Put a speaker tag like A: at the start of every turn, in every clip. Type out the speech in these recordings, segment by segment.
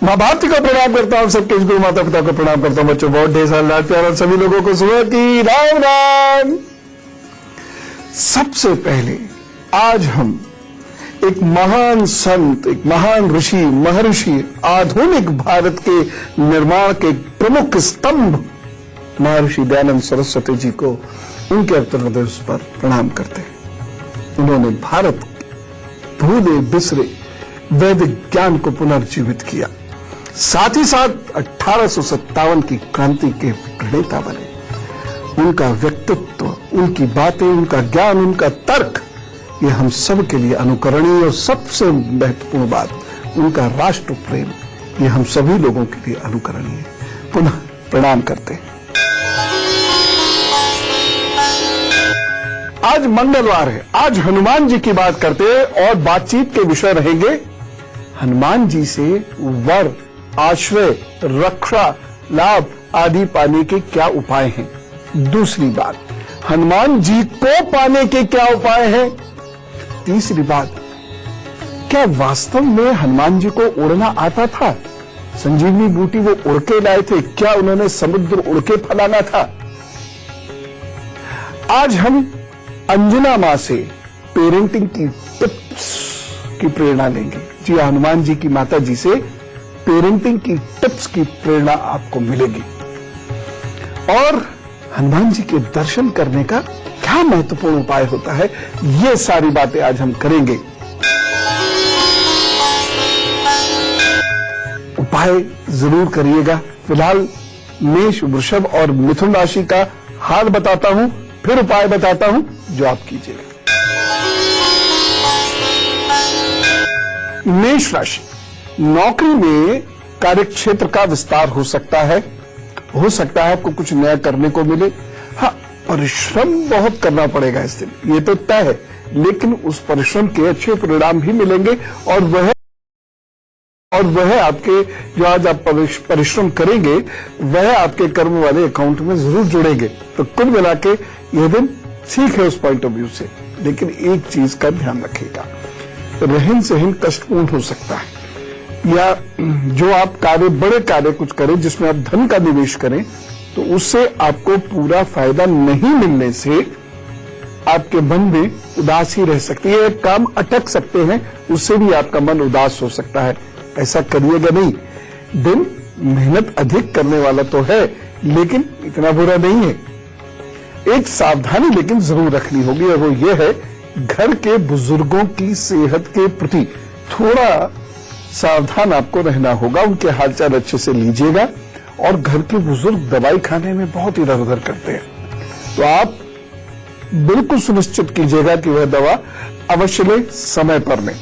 A: माँ भारती को प्रणाम करता हूँ, सबके गुरु माता पिता को प्रणाम करता हूँ। बच्चों बहुत ढेर सारा लाड प्यार और सभी लोगों को सुबह की राम राम। सबसे पहले आज हम एक महान संत, एक महान ऋषि, महर्षि, आधुनिक भारत के निर्माण के प्रमुख स्तंभ महर्षि दयानंद सरस्वती जी को उनके अवतरण दिवस पर प्रणाम करते हैं। उन्होंने भारत के भूले बिसरे वैदिक ज्ञान को पुनर्जीवित किया, साथ ही साथ 1857 की क्रांति के प्रणेता बने। उनका व्यक्तित्व, उनकी बातें, उनका ज्ञान, उनका तर्क, ये हम सब के लिए अनुकरणीय और सबसे महत्वपूर्ण बात उनका राष्ट्र प्रेम, ये हम सभी लोगों के लिए अनुकरणीय है। पुनः प्रणाम करते हैं। आज मंगलवार है, आज हनुमान जी की बात करते हैं और बातचीत के विषय रहेंगे हनुमान जी से वर, आश्रय, रक्षा, लाभ आदि पाने के क्या उपाय हैं। दूसरी बात, हनुमान जी को पाने के क्या उपाय हैं। तीसरी बात, क्या वास्तव में हनुमान जी को उड़ना आता था। संजीवनी बूटी वो उड़ के लाए थे, क्या उन्होंने समुद्र उड़ के फैलाना था। आज हम अंजना मां से पेरेंटिंग की टिप्स की प्रेरणा लेंगे। जी, हनुमान जी की माता जी से पेरेंटिंग की टिप्स की प्रेरणा आपको मिलेगी और हनुमान जी के दर्शन करने का क्या महत्वपूर्ण उपाय होता है, ये सारी बातें आज हम करेंगे। उपाय जरूर करिएगा। फिलहाल मेष, वृषभ और मिथुन राशि का हाल बताता हूं, फिर उपाय बताता हूं जो आप कीजिएगा। मेष राशि, नौकरी में कार्यक्षेत्र का विस्तार हो सकता है आपको कुछ नया करने को मिले। हाँ, परिश्रम बहुत करना पड़ेगा इस दिन, ये तो तय है, लेकिन उस परिश्रम के अच्छे परिणाम भी मिलेंगे और वह आपके जो आज आप परिश्रम करेंगे वह आपके कर्म वाले अकाउंट में जरूर जुड़ेंगे। तो कुल मिला के यह दिन ठीक है उस पॉइंट ऑफ व्यू से, लेकिन एक चीज का ध्यान रखिएगा, रहन सहन कष्टपूर्ण हो सकता है, या जो आप बड़े कार्य कुछ करें जिसमें आप धन का निवेश करें तो उससे आपको पूरा फायदा नहीं मिलने से आपके मन में उदासी रह सकती है, काम अटक सकते हैं, उससे भी आपका मन उदास हो सकता है। ऐसा करिएगा नहीं। दिन मेहनत अधिक करने वाला तो है, लेकिन इतना बुरा नहीं है। एक सावधानी लेकिन जरूर रखनी होगी और वो ये है, घर के बुजुर्गों की सेहत के प्रति थोड़ा सावधान आपको रहना होगा। उनके हालचाल अच्छे से लीजिएगा और घर के बुजुर्ग दवाई खाने में बहुत इधर उधर करते हैं, तो आप बिल्कुल सुनिश्चित कीजिएगा कि वह दवा अवश्य लें, समय पर लें।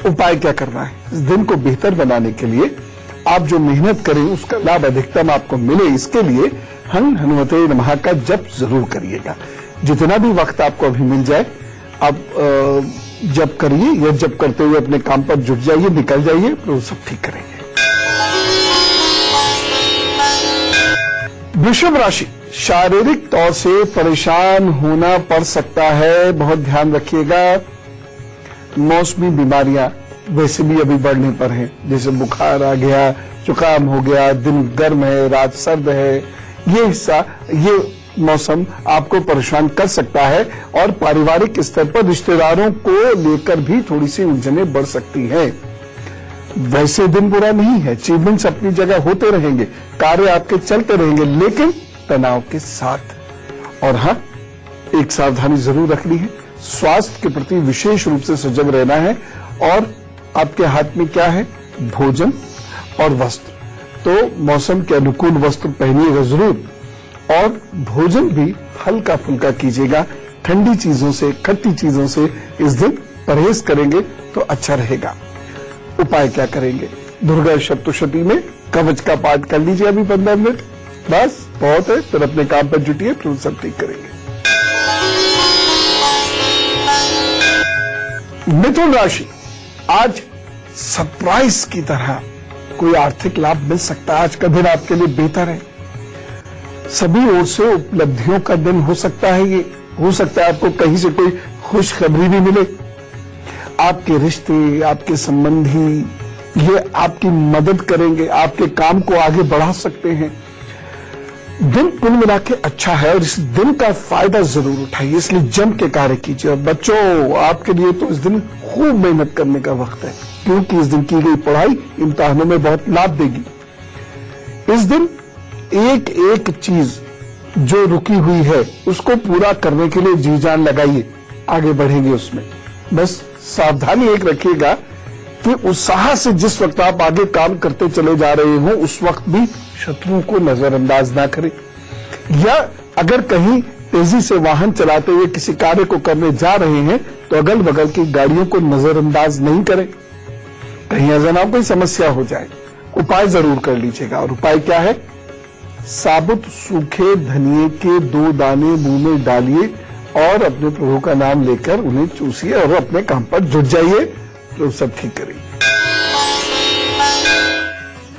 A: उपाय क्या करना है, इस दिन को बेहतर बनाने के लिए आप जो मेहनत करें उसका लाभ अधिकतम आपको मिले, इसके लिए हनुमते नमः का जप जरूर करिएगा। जितना भी वक्त आपको अभी मिल जाए आप जप करिए, या जप करते हुए अपने काम पर जुट जाइए, निकल जाइए, तो सब ठीक करेंगे। वृषभ राशि, शारीरिक तौर से परेशान होना पड़ सकता है, बहुत ध्यान रखिएगा। मौसमी बीमारियां वैसे भी अभी बढ़ने पर हैं, जैसे बुखार आ गया, जुकाम हो गया, दिन गर्म है, रात सर्द है, ये मौसम आपको परेशान कर सकता है और पारिवारिक स्तर पर रिश्तेदारों को लेकर भी थोड़ी सी उलझनें बढ़ सकती हैं। वैसे दिन बुरा नहीं है, अचीवमेंट्स अपनी जगह होते रहेंगे, कार्य आपके चलते रहेंगे, लेकिन तनाव के साथ। और हाँ, एक सावधानी जरूर रखनी है, स्वास्थ्य के प्रति विशेष रूप से सजग रहना है और आपके हाथ में क्या है, भोजन और वस्त्र। तो मौसम के अनुकूल वस्त्र पहनिएगा जरूर और भोजन भी हल्का फुल्का कीजिएगा। ठंडी चीजों से, खट्टी चीजों से इस दिन परहेज करेंगे तो अच्छा रहेगा। उपाय क्या करेंगे, दुर्गा सप्तशती में कवच का पाठ कर लीजिए अभी 15 मिनट, बस बहुत है। फिर अपने काम पर जुटिए, फिर सब ठीक करेंगे। मिथुन राशि, आज सरप्राइज की तरह कोई आर्थिक लाभ मिल सकता है। आज का दिन आपके लिए बेहतर है, सभी ओर से उपलब्धियों का दिन हो सकता है। ये हो सकता है आपको कहीं से कोई खुशखबरी भी मिले, आपके रिश्ते, आपके संबंधी ये आपकी मदद करेंगे, आपके काम को आगे बढ़ा सकते हैं। दिन कुल मिला के अच्छा है और इस दिन का फायदा जरूर उठाइए, इसलिए जम के कार्य कीजिए। और बच्चों, आपके लिए तो इस दिन खूब मेहनत करने का वक्त है, क्योंकि इस दिन की गई पढ़ाई इम्तिहानों में बहुत लाभ देगी। इस दिन एक एक चीज जो रुकी हुई है उसको पूरा करने के लिए जी जान लगाइए, आगे बढ़ेंगे उसमें। बस सावधानी एक रखिएगा कि उत्साह से जिस वक्त आप आगे काम करते चले जा रहे हो उस वक्त भी शत्रुओं को नजरअंदाज ना करें, या अगर कहीं तेजी से वाहन चलाते हुए किसी कार्य को करने जा रहे हैं तो अगल बगल की गाड़ियों को नजरअंदाज नहीं करें, कहीं अचानक कोई समस्या हो जाए। उपाय जरूर कर लीजिएगा। और उपाय क्या है? साबुत सूखे धनिए के 2 दाने मुंह में डालिए और अपने प्रभु का नाम लेकर उन्हें चूसिए और अपने काम पर जुट जाइए, तो सब ठीक करेंगे।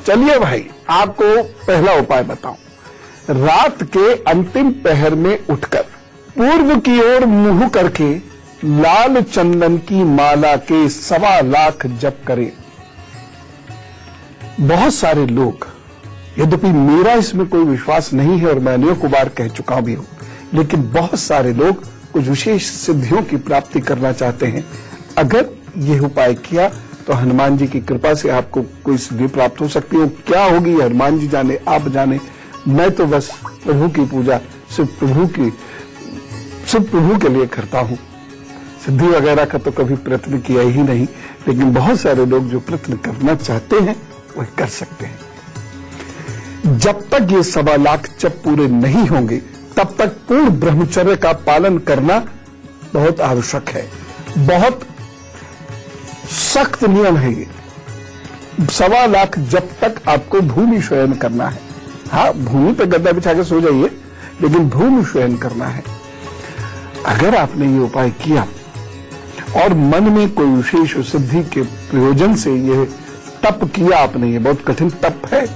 A: चलिए भाई, आपको पहला उपाय बताऊं। रात के अंतिम पहर में उठकर पूर्व की ओर मुंह करके लाल चंदन की माला के 1.25 लाख जप करें। बहुत सारे लोग, यद्यपि मेरा इसमें कोई विश्वास नहीं है और मैं अनेकों बार कह चुका भी हूं, लेकिन बहुत सारे लोग कुछ विशेष सिद्धियों की प्राप्ति करना चाहते हैं। अगर यह उपाय किया तो हनुमान जी की कृपा से आपको कोई सिद्धि प्राप्त हो सकती है। क्या होगी हनुमान जी जाने, आप जाने। मैं तो बस प्रभु की पूजा सिर्फ प्रभु के लिए करता हूं। सिद्धि वगैरह का तो कभी प्रयत्न किया ही नहीं, लेकिन बहुत सारे लोग जो प्रयत्न करना चाहते हैं वह कर सकते हैं। जब तक ये 1.25 लाख जप पूरे नहीं होंगे तब तक पूर्ण ब्रह्मचर्य का पालन करना बहुत आवश्यक है। बहुत सख्त नियम है ये। 1.25 लाख जब तक आपको भूमि शयन करना है। हाँ, भूमि पर गद्दा बिछा के सो जाइए, लेकिन भूमि शयन करना है। अगर आपने ये उपाय किया और मन में कोई विशेष सिद्धि के प्रयोजन से ये तप किया आपने, ये बहुत कठिन तप है,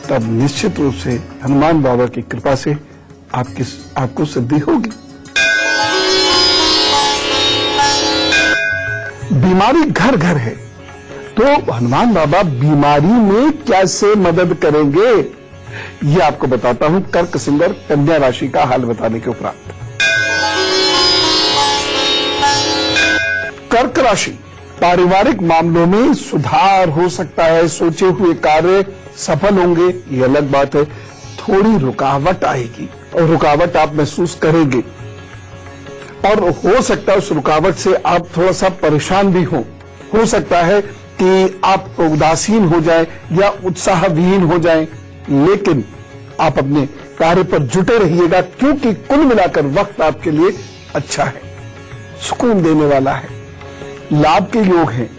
A: तब निश्चित रूप से हनुमान बाबा की कृपा से आपको सिद्धि होगी। बीमारी घर घर है, तो हनुमान बाबा बीमारी में कैसे मदद करेंगे, ये आपको बताता हूं कर्क सिंगर कन्या राशि का हाल बताने के उपरांत। कर्क राशि, पारिवारिक मामलों में सुधार हो सकता है, सोचे हुए कार्य सफल होंगे, ये अलग बात है। थोड़ी रुकावट आएगी और रुकावट आप महसूस करेंगे, और हो सकता है उस रुकावट से आप थोड़ा सा परेशान भी हो सकता है कि आप उदासीन हो जाए या उत्साहविहीन हो जाए, लेकिन आप अपने कार्य पर जुटे रहिएगा, क्योंकि कुल मिलाकर वक्त आपके लिए अच्छा है, सुकून देने वाला है। लाभ के योग हैं,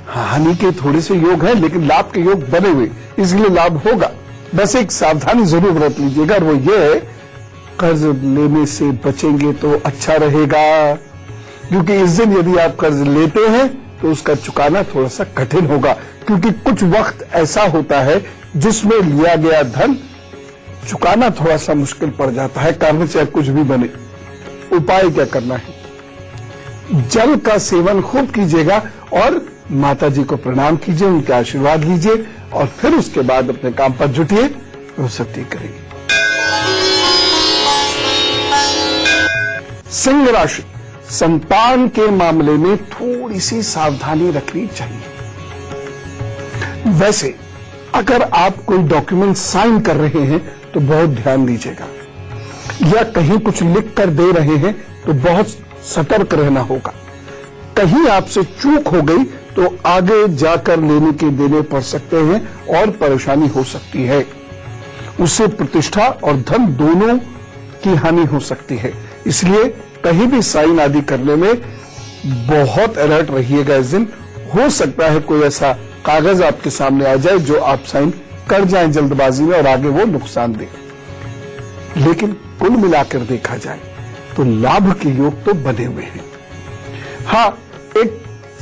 A: हानि के थोड़े से योग हैं, लेकिन लाभ के योग बने हुए, इसलिए लाभ होगा। बस एक सावधानी जरूर बरत लीजिएगा, और वो ये है, कर्ज लेने से बचेंगे तो अच्छा रहेगा, क्योंकि इस दिन यदि आप कर्ज लेते हैं तो उसका चुकाना थोड़ा सा कठिन होगा, क्योंकि कुछ वक्त ऐसा होता है जिसमें लिया गया धन चुकाना थोड़ा सा मुश्किल पड़ जाता है, कारण चाहे कुछ भी बने। उपाय क्या करना है? जल का सेवन खूब कीजिएगा और माता जी को प्रणाम कीजिए, उनके आशीर्वाद लीजिए, और फिर उसके बाद अपने काम पर जुटिए, वो सब ठीक करेंगे। सिंह राशि, संतान के मामले में थोड़ी सी सावधानी रखनी चाहिए। वैसे अगर आप कोई डॉक्यूमेंट साइन कर रहे हैं तो बहुत ध्यान दीजिएगा, या कहीं कुछ लिख कर दे रहे हैं तो बहुत सतर्क रहना होगा। कहीं आपसे चूक हो गई तो आगे जाकर लेने के देने पड़ सकते हैं और परेशानी हो सकती है, उससे प्रतिष्ठा और धन दोनों की हानि हो सकती है। इसलिए कहीं भी साइन आदि करने में बहुत अलर्ट रहिएगा। इस दिन हो सकता है कोई ऐसा कागज आपके सामने आ जाए जो आप साइन कर जाएं जल्दबाजी में और आगे वो नुकसान दे। लेकिन कुल मिलाकर देखा जाए तो लाभ के योग तो बने हुए हैं। हाँ, एक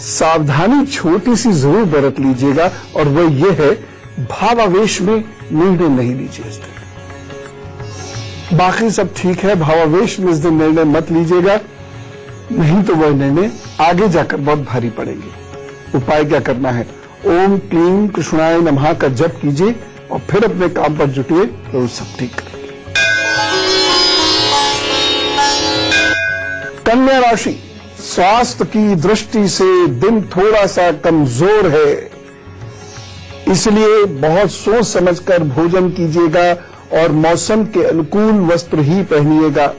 A: सावधानी छोटी सी जरूर बरत लीजिएगा, और वो ये है, भावावेश में निर्णय नहीं लीजिए इस दिन। बाकी सब ठीक है, भावावेश में इस दिन निर्णय मत लीजिएगा, नहीं तो वह निर्णय आगे जाकर बहुत भारी पड़ेंगे। उपाय क्या करना है? ओम क्लीं कृष्णाय नमः का जप कीजिए और फिर अपने काम पर जुटिए तो सब ठीक करेंगे। कन्या राशि, स्वास्थ्य की दृष्टि से दिन थोड़ा सा कमजोर है, इसलिए बहुत सोच समझकर भोजन कीजिएगा और मौसम के अनुकूल वस्त्र ही पहनिएगा।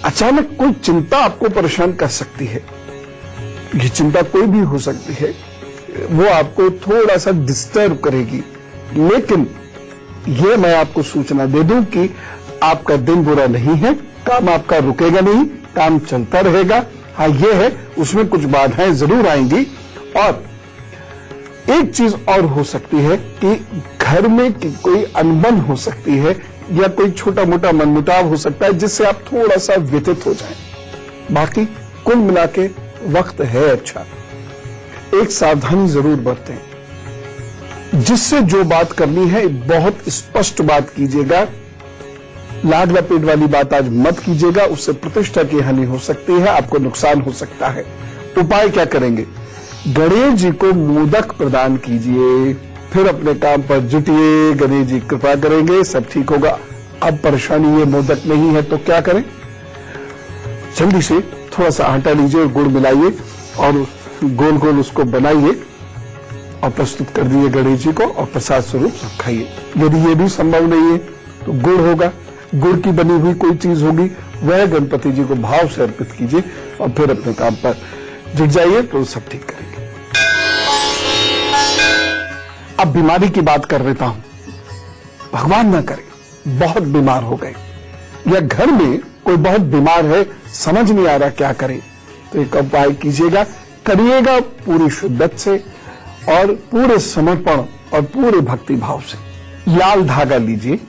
A: अचानक कोई चिंता आपको परेशान कर सकती है, ये चिंता कोई भी हो सकती है, वो आपको थोड़ा सा डिस्टर्ब करेगी, लेकिन ये मैं आपको सूचना दे दूं कि आपका दिन बुरा नहीं है, काम आपका रुकेगा नहीं, काम चलता रहेगा। हाँ, ये है उसमें कुछ बाधाएं जरूर आएंगी। और एक चीज और हो सकती है कि घर में कोई अनबन हो सकती है या कोई छोटा मोटा मनमुटाव हो सकता है जिससे आप थोड़ा सा व्यथित हो जाएं। बाकी कुल मिला के वक्त है अच्छा। एक सावधानी जरूर बरतें, जिससे जो बात करनी है बहुत स्पष्ट बात कीजिएगा। लाग लपेट वाली बात आज मत कीजिएगा, उससे प्रतिष्ठा की हानि हो सकती है, आपको नुकसान हो सकता है। उपाय क्या करेंगे? गणेश जी को मोदक प्रदान कीजिए, फिर अपने काम पर जुटिए, गणेश जी कृपा करेंगे, सब ठीक होगा। अब परेशानी ये मोदक नहीं है तो क्या करें? जल्दी से थोड़ा सा आटा लीजिए और गुड़ मिलाइए और गोल गोल उसको बनाइए और प्रस्तुत कर दिए गणेश जी को और प्रसाद स्वरूप सब खाइए। यदि ये भी संभव नहीं है तो गुड़ होगा, गुड़ की बनी हुई कोई चीज होगी, वह गणपति जी को भाव से अर्पित कीजिए और फिर अपने काम पर जुट जाइए तो सब ठीक करेंगे। अब बीमारी की बात कर लेता हूं। भगवान ना करे बहुत बीमार हो गए या घर में कोई बहुत बीमार है, समझ नहीं आ रहा क्या करे, तो एक उपाय कीजिएगा, करिएगा पूरी शिद्दत से और पूरे समर्पण और पूरे भक्ति भाव से। लाल धागा लीजिए,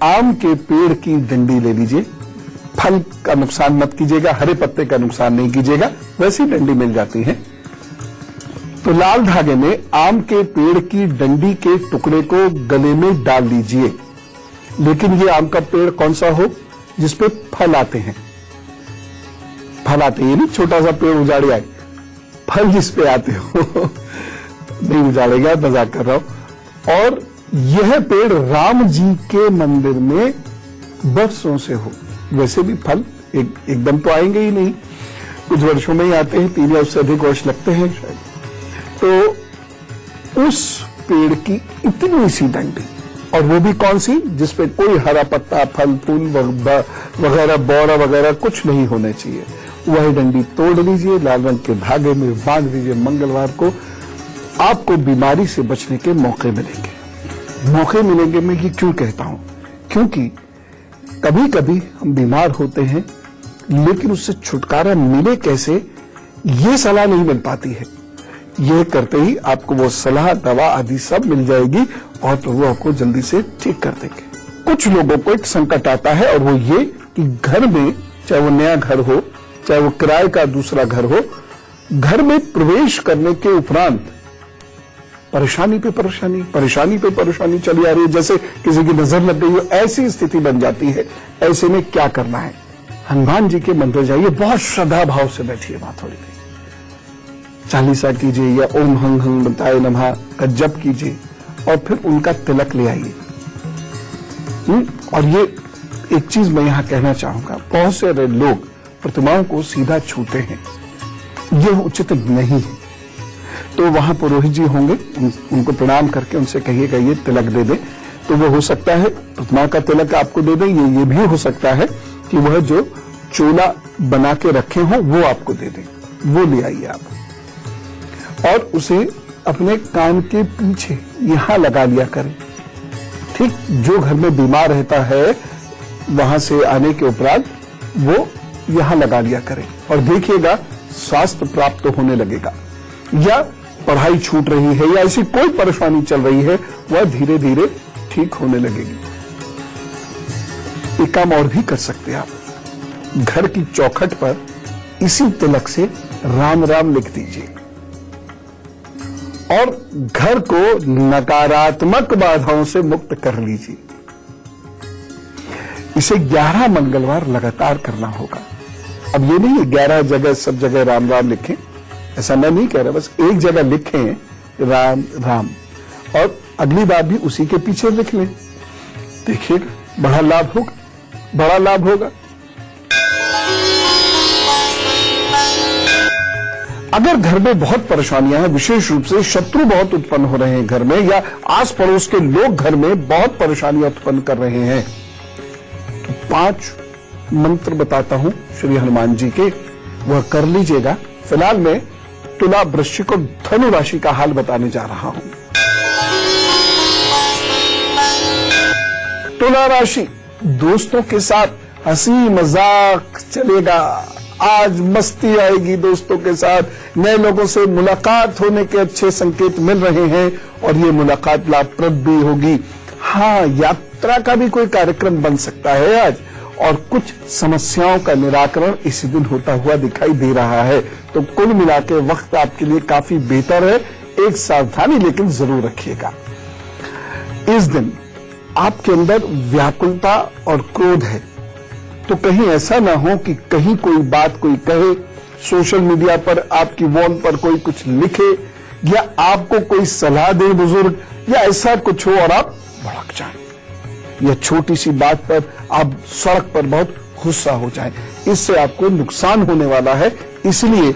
A: आम के पेड़ की डंडी ले लीजिए, फल का नुकसान मत कीजिएगा, हरे पत्ते का नुकसान नहीं कीजिएगा, वैसी डंडी मिल जाती है। तो लाल धागे में आम के पेड़ की डंडी के टुकड़े को गले में डाल लीजिए, लेकिन ये आम का पेड़ कौन सा हो जिसपे फल आते हैं। फल आते हैं, ये नहीं छोटा सा पेड़ उजाड़े आए, फल जिस पे आते हो नहीं उजाड़ेगा, मजाक कर रहा हूं। और यह पेड़ राम जी के मंदिर में वर्षों से हो, वैसे भी फल एकदम तो आएंगे ही नहीं, कुछ वर्षों में ही आते हैं, 3 या उससे अधिक वर्ष लगते हैं शायद। तो उस पेड़ की इतनी सी डंडी, और वो भी कौन सी जिसपे कोई हरा पत्ता, फल फूल वगैरह, बौरा वगैरह कुछ नहीं होने चाहिए, वही डंडी तोड़ लीजिए, लाल रंग के धागे में बांध दीजिए। मंगलवार को आपको बीमारी से बचने के मौके मिलेंगे। मौके मिलेंगे मैं ये क्यों कहता हूं? क्योंकि कभी कभी हम बीमार होते हैं लेकिन उससे छुटकारा मिले कैसे, ये सलाह नहीं मिल पाती है। यह करते ही आपको वो सलाह, दवा आदि सब मिल जाएगी और प्रभु आपको जल्दी से ठीक कर देंगे। कुछ लोगों को एक संकट आता है और वो ये कि घर में, चाहे वो नया घर हो, चाहे वो किराए का दूसरा घर हो, घर में प्रवेश करने के उपरांत परेशानी पे परेशानी चली आ रही है, जैसे किसी की नजर लग गई हो, ऐसी स्थिति बन जाती है। ऐसे में क्या करना है? हनुमान जी के मंदिर जाइए, बहुत श्रद्धा भाव से बैठिए, वहां थोड़ी देर चालीसा कीजिए या ओम हंग हंग बताए नमः का जप कीजिए और फिर उनका तिलक ले आइए। और ये एक चीज मैं यहां कहना चाहूंगा, बहुत से लोग प्रतिमाओं को सीधा छूते हैं, यह उचित नहीं है। तो वहां पुरोहित जी होंगे, उनको प्रणाम करके उनसे कहिएगा ये तिलक दे दे, तो वो हो सकता है प्रतिमा का तिलक आपको दे दें। ये भी हो सकता है कि वह जो चोला बना के रखे हो वो आपको दे दें, वो ले आइए आप और उसे अपने कान के पीछे यहां लगा लिया करें। ठीक, जो घर में बीमार रहता है वहां से आने के उपरांत वो यहां लगा लिया करें और देखिएगा स्वास्थ्य प्राप्त होने लगेगा। या पढ़ाई छूट रही है या ऐसी कोई परेशानी चल रही है, वह धीरे धीरे ठीक होने लगेगी। एक काम और भी कर सकते हैं आप, घर की चौखट पर इसी तिलक से राम राम लिख दीजिए और घर को नकारात्मक बाधाओं से मुक्त कर लीजिए। इसे 11 मंगलवार लगातार करना होगा। अब ये नहीं 11 जगह सब जगह राम राम लिखें, ऐसा मैं नहीं कह रहा, बस एक जगह लिखें राम राम, और अगली बार भी उसी के पीछे लिख लें। देखिएगा बड़ा लाभ होगा, बड़ा लाभ होगा। अगर घर में बहुत परेशानियां हैं, विशेष रूप से शत्रु बहुत उत्पन्न हो रहे हैं घर में, या आस पड़ोस के लोग घर में बहुत परेशानियां उत्पन्न कर रहे हैं, तो 5 मंत्र बताता हूं श्री हनुमान जी के, वह कर लीजिएगा। फिलहाल मैं तुला, वृश्चिक और धनु राशि का हाल बताने जा रहा हूं। तुला राशि, दोस्तों के साथ हंसी मजाक चलेगा, आज मस्ती आएगी दोस्तों के साथ, नए लोगों से मुलाकात होने के अच्छे संकेत मिल रहे हैं और ये मुलाकात लाभप्रद भी होगी। हाँ, यात्रा का भी कोई कार्यक्रम बन सकता है आज, और कुछ समस्याओं का निराकरण इसी दिन होता हुआ दिखाई दे रहा है। तो कुल मिला के वक्त आपके लिए काफी बेहतर है। एक सावधानी लेकिन जरूर रखिएगा। इस दिन आपके अंदर व्याकुलता और क्रोध है, तो कहीं ऐसा ना हो कि कहीं कोई बात कोई कहे, सोशल मीडिया पर आपकी वॉल पर कोई कुछ लिखे, या आपको कोई सलाह दे बुजुर्ग, या ऐसा कुछ हो और आप भड़क जाएं, या छोटी सी बात पर आप सड़क पर बहुत गुस्सा हो जाएं। इससे आपको नुकसान होने वाला है। इसलिए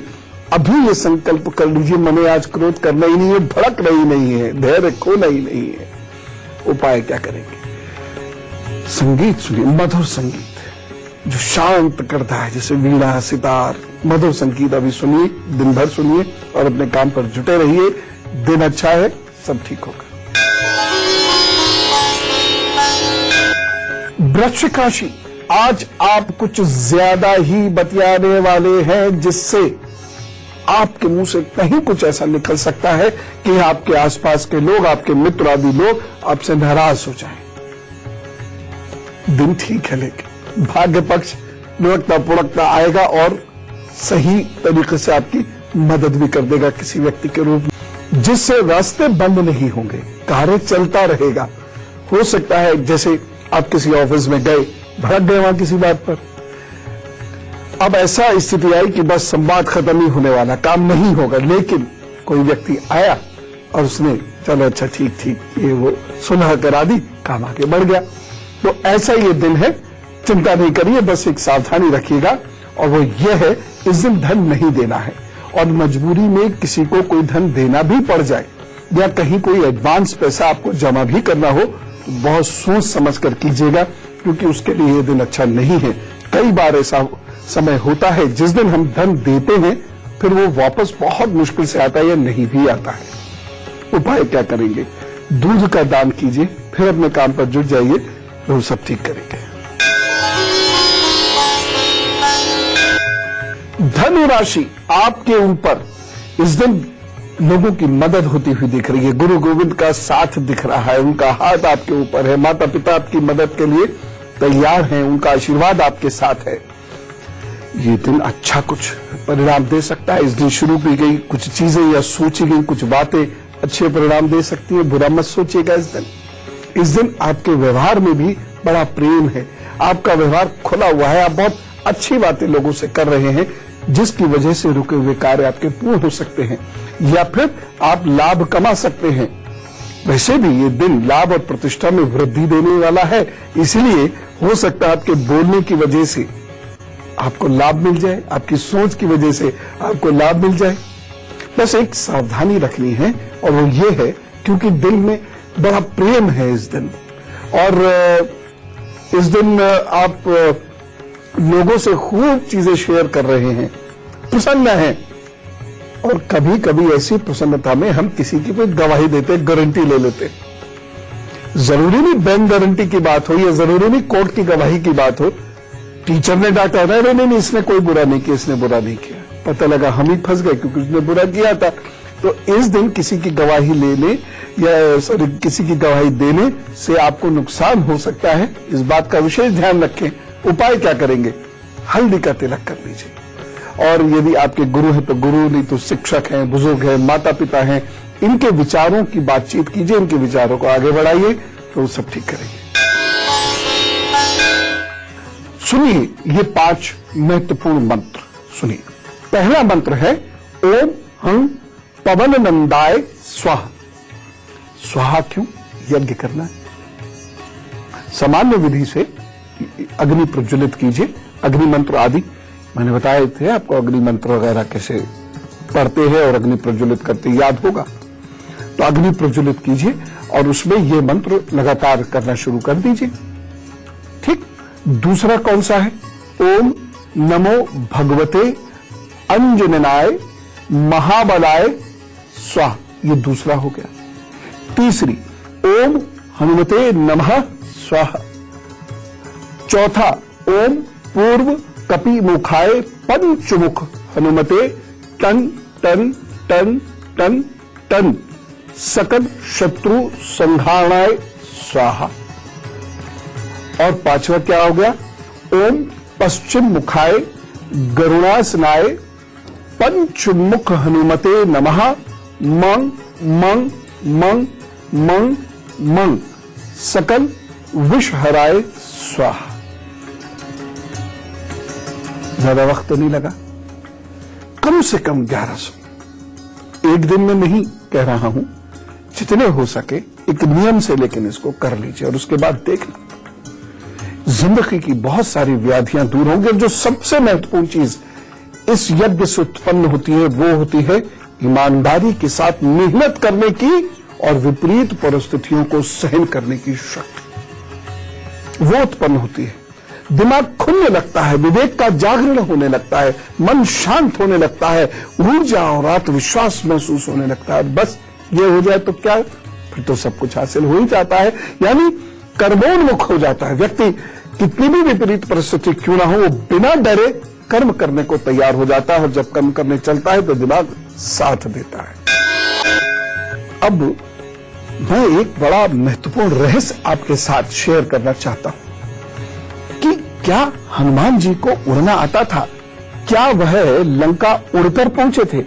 A: अभी ये संकल्प कर लीजिए, मैंने आज क्रोध करना ही नहीं है, भड़कना ही नहीं है, धैर्य खोना ही नहीं है। उपाय क्या करेंगे? संगीत सुनिए, मधुर संगीत जो शांत करता है, जैसे वीणा, सितार, मधुर संगीत अभी सुनिए, दिन भर सुनिए और अपने काम पर जुटे रहिए। दिन अच्छा है, सब ठीक होगा। वृश्चिक राशि, आज आप कुछ ज्यादा ही बतियाने वाले हैं, जिससे आपके मुंह से कहीं कुछ ऐसा निकल सकता है कि आपके आसपास के लोग, आपके मित्र आदि लोग आपसे नाराज हो जाएं। दिन ठीक है, लेकिन भाग्य पक्ष लुढ़कता पुढ़कता आएगा और सही तरीके से आपकी मदद भी कर देगा किसी व्यक्ति के रूप में, जिससे रास्ते बंद नहीं होंगे, कार्य चलता रहेगा। हो सकता है जैसे आप किसी ऑफिस में गए, भड़क गए वहां किसी बात पर, अब ऐसा स्थिति आई कि बस संवाद खत्म ही होने वाला, काम नहीं होगा, लेकिन कोई व्यक्ति आया और उसने चलो अच्छा ठीक ये वो सुलह करा दी, काम आगे बढ़ गया। तो ऐसा ये दिन है, चिंता नहीं करिए, बस एक सावधानी रखिएगा, और वो ये है इस दिन धन नहीं देना है। और मजबूरी में किसी को कोई धन देना भी पड़ जाए, या कहीं कोई एडवांस पैसा आपको जमा भी करना हो, तो बहुत सोच समझ कर कीजिएगा, क्योंकि उसके लिए ये दिन अच्छा नहीं है। कई बार ऐसा समय होता है जिस दिन हम धन देते हैं, फिर वो वापस बहुत मुश्किल से आता है या नहीं भी आता है। उपाय क्या करेंगे? दूध का दान कीजिए, फिर अपने काम पर जुट जाइए, तो सब ठीक करेंगे। धनु राशि, आपके ऊपर इस दिन लोगों की मदद होती हुई दिख रही है। गुरु गोविंद का साथ दिख रहा है, उनका हाथ आपके ऊपर है, माता पिता आपकी मदद के लिए तैयार हैं, उनका आशीर्वाद आपके साथ है। ये दिन अच्छा कुछ परिणाम दे सकता है। इस दिन शुरू की गई कुछ चीजें या सोची गई कुछ बातें अच्छे परिणाम दे सकती है, बुरा मत सोचिएगा। इस दिन आपके व्यवहार में भी बड़ा प्रेम है, आपका व्यवहार खुला हुआ है, आप बहुत अच्छी बातें लोगों से कर रहे हैं, जिसकी वजह से रुके हुए कार्य आपके पूर्ण हो सकते हैं, या फिर आप लाभ कमा सकते हैं। वैसे भी ये दिन लाभ और प्रतिष्ठा में वृद्धि देने वाला है, इसलिए हो सकता है आपके बोलने की वजह से आपको लाभ मिल जाए, आपकी सोच की वजह से आपको लाभ मिल जाए। बस एक सावधानी रखनी है, और वो ये है क्योंकि दिल में बड़ा प्रेम है इस दिन, और इस दिन आप लोगों से खूब चीजें शेयर कर रहे हैं, प्रसन्न हैं, और कभी कभी ऐसी प्रसन्नता में हम किसी की कोई गवाही देते, गारंटी ले लेते। जरूरी नहीं बैंक गारंटी की बात हो, या जरूरी नहीं कोर्ट की गवाही की बात हो। टीचर ने डांटा, नहीं इसने कोई बुरा नहीं किया, इसने बुरा नहीं किया, पता लगा हम ही फंस गए क्योंकि उसने बुरा किया था। तो इस दिन किसी की गवाही लेने या किसी की गवाही देने से आपको नुकसान हो सकता है, इस बात का विशेष ध्यान रखें। उपाय क्या करेंगे? हल्दी का तिलक कर लीजिए, और यदि आपके गुरु हैं तो गुरु, नहीं तो शिक्षक हैं, बुजुर्ग हैं, माता पिता हैं, इनके विचारों की बातचीत कीजिए, इनके विचारों को आगे बढ़ाइए, तो सब ठीक करेंगे। सुनिए ये 5 महत्वपूर्ण मंत्र सुनिए। पहला मंत्र है ओम हं पवन नंदाय स्वाहा। स्वाहा क्यों? यज्ञ करना है। सामान्य विधि से अग्नि प्रज्वलित कीजिए। अग्नि मंत्र आदि मैंने बताए थे आपको, अग्नि मंत्र वगैरह कैसे पढ़ते हैं और अग्नि प्रज्वलित करते याद होगा। तो अग्नि प्रज्वलित कीजिए और उसमें ये मंत्र लगातार करना शुरू कर दीजिए। ठीक। दूसरा कौन सा है? ओम नमो भगवते अंजननाय महाबलाय स्वाहा। ये दूसरा हो गया। तीसरी ओम हनुमते नमः स्वाहा। चौथा ओम पूर्व कपि मुखाय पंचमुख हनुमते टन टन टन टन टन सकल शत्रु संहारणाय स्वाहा। और पांचवा क्या हो गया? ओम पश्चिम मुखाय गरुणासनाय पंचमुख हनुमते नमः मंग मंग मंग मंग मंग सकल विषहराय स्वाहा। ज्यादा वक्त तो नहीं लगा, कम से कम 1100। एक दिन में नहीं कह रहा हूं, जितने हो सके एक नियम से लेकिन इसको कर लीजिए और उसके बाद देखना जिंदगी की बहुत सारी व्याधियां दूर होंगी। जो सबसे महत्वपूर्ण चीज इस यज्ञ से उत्पन्न होती है वो होती है ईमानदारी के साथ मेहनत करने की और विपरीत परिस्थितियों को सहन करने की शक्ति, वो उत्पन्न होती है। दिमाग खुलने लगता है, विवेक का जागरण होने लगता है, मन शांत होने लगता है, ऊर्जा और आत्मविश्वास महसूस होने लगता है। बस ये हो जाए तो क्या, फिर तो सब कुछ हासिल हो ही जाता है। यानी कर्मोन्मुख हो जाता है व्यक्ति। कितनी भी विपरीत परिस्थिति क्यों ना हो, वो बिना डरे कर्म करने को तैयार हो जाता है और जब कर्म करने चलता है तो दिमाग साथ देता है। अब मैं एक बड़ा महत्वपूर्ण रहस्य आपके साथ शेयर करना चाहता हूं कि क्या हनुमान जी को उड़ना आता था? क्या वह लंका उड़कर पहुंचे थे?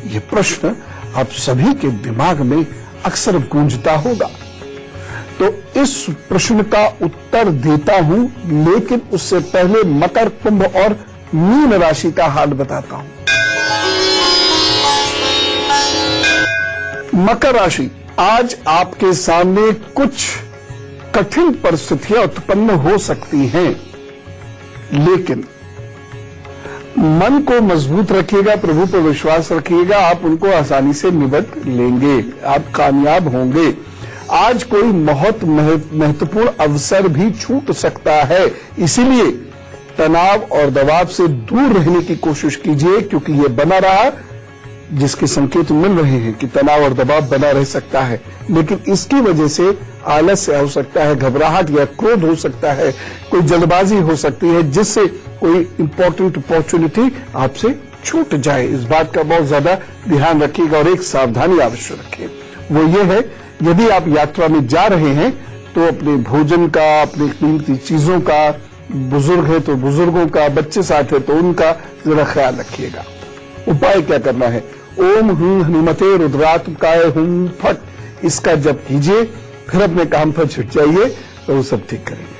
A: यह प्रश्न आप सभी के दिमाग में अक्सर गूंजता होगा। तो इस प्रश्न का उत्तर देता हूं, लेकिन उससे पहले मकर, कुंभ और मीन राशि का हाल बताता हूं। मकर राशि, आज आपके सामने कुछ कठिन परिस्थितियां उत्पन्न हो सकती हैं, लेकिन मन को मजबूत रखिएगा, प्रभु पर विश्वास रखिएगा, आप उनको आसानी से निपट लेंगे, आप कामयाब होंगे। आज कोई बहुत महत्वपूर्ण अवसर भी छूट सकता है, इसीलिए तनाव और दबाव से दूर रहने की कोशिश कीजिए, क्योंकि ये बना रहा, जिसके संकेत मिल रहे हैं कि तनाव और दबाव बना रह सकता है, लेकिन इसकी वजह से आलस्य हो सकता है, घबराहट या क्रोध हो सकता है, कोई जल्दबाजी हो सकती है, जिससे कोई इंपॉर्टेंट अपॉर्चुनिटी आपसे छूट जाए। इस बात का बहुत ज्यादा ध्यान रखिएगा और एक सावधानी अवश्य रखिए, वो ये है यदि आप यात्रा में जा रहे हैं तो अपने भोजन का, अपनी कीमती चीजों का, बुजुर्ग है तो बुजुर्गों का, बच्चे साथ है तो उनका जरा ख्याल रखिएगा। उपाय क्या करना है? ओम हूं हनुमते रुद्रात्मकाय हुं फट, इसका जप कीजिए, फिर अपने काम पर छुट जाइए तो वो सब ठीक करेंगे।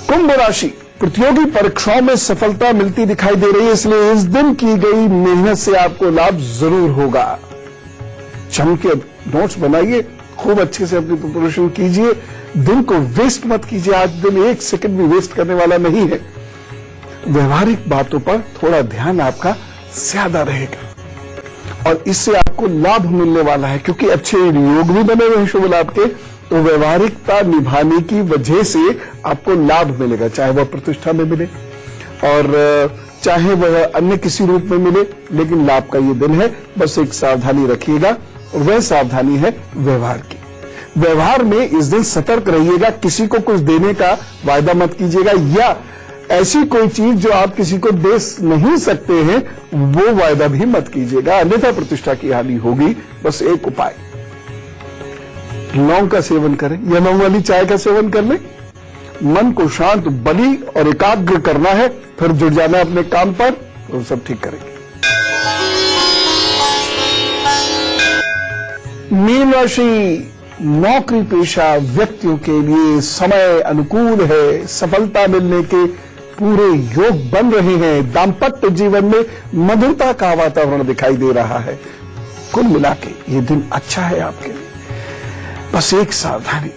A: कुंभ राशि, प्रतियोगी परीक्षाओं में सफलता मिलती दिखाई दे रही है, इसलिए इस दिन की गई मेहनत से आपको लाभ जरूर होगा। जम के नोट्स बनाइए, खूब अच्छे से अपनी प्रिपरेशन कीजिए, दिन को वेस्ट मत कीजिए। आज दिन एक सेकंड भी वेस्ट करने वाला नहीं है। व्यवहारिक बातों पर थोड़ा ध्यान आपका ज्यादा रहेगा और इससे आपको लाभ मिलने वाला है, क्योंकि अच्छे योग भी बने हुए हैं शुभ लाभ के, तो व्यवहारिकता निभाने की वजह से आपको लाभ मिलेगा, चाहे वह प्रतिष्ठा में मिले और चाहे वह अन्य किसी रूप में मिले, लेकिन लाभ का ये दिन है। बस एक सावधानी रखिएगा और वह सावधानी है व्यवहार की। व्यवहार में इस दिन सतर्क रहिएगा, किसी को कुछ देने का वायदा मत कीजिएगा, या ऐसी कोई चीज जो आप किसी को दे नहीं सकते हैं वो वायदा भी मत कीजिएगा, अन्यथा प्रतिष्ठा की हानि होगी। बस एक उपाय, लौंग का सेवन करें या लौंग वाली चाय का सेवन कर लें। मन को शांत, बली और एकाग्र करना है, फिर जुट जाना अपने काम पर, तो सब ठीक करेंगे। मीन राशि, नौकरी पेशा व्यक्तियों के लिए समय अनुकूल है, सफलता मिलने के पूरे योग बन रहे हैं, दाम्पत्य जीवन में मधुरता का वातावरण दिखाई दे रहा है। कुल मिला के ये दिन अच्छा है आपके लिए। बस एक सावधानी,